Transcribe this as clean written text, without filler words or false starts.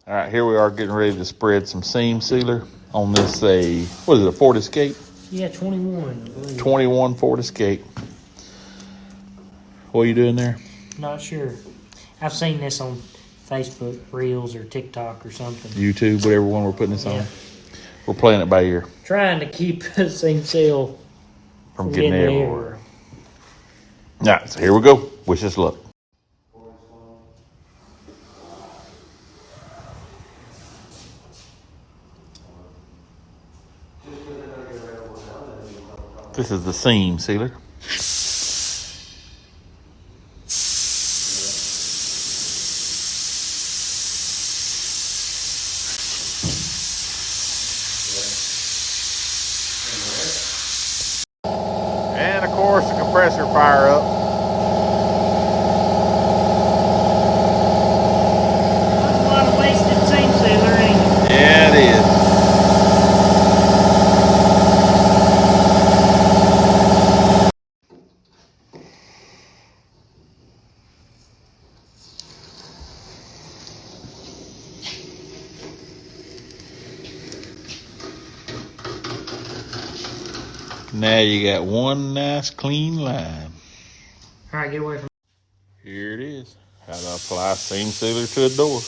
All right, here we are getting ready to spread some seam sealer on this, what is it, a Ford Escape? Yeah, 21, I believe. 21 Ford Escape. What are you doing there? Not sure. I've seen this on Facebook Reels or TikTok or something. YouTube, whatever one we're putting this Yeah. on. We're playing it by ear. Trying to keep the seam seal From getting everywhere. everywhere. All right, so here we go. Wish us luck. This is the seam sealer. And of course the compressor fire up. That's a lot of wasted seam sealer, ain't it? Yeah, it is. Now you got one nice clean line. All right, get away from Here it is. How to apply seam sealer to a door.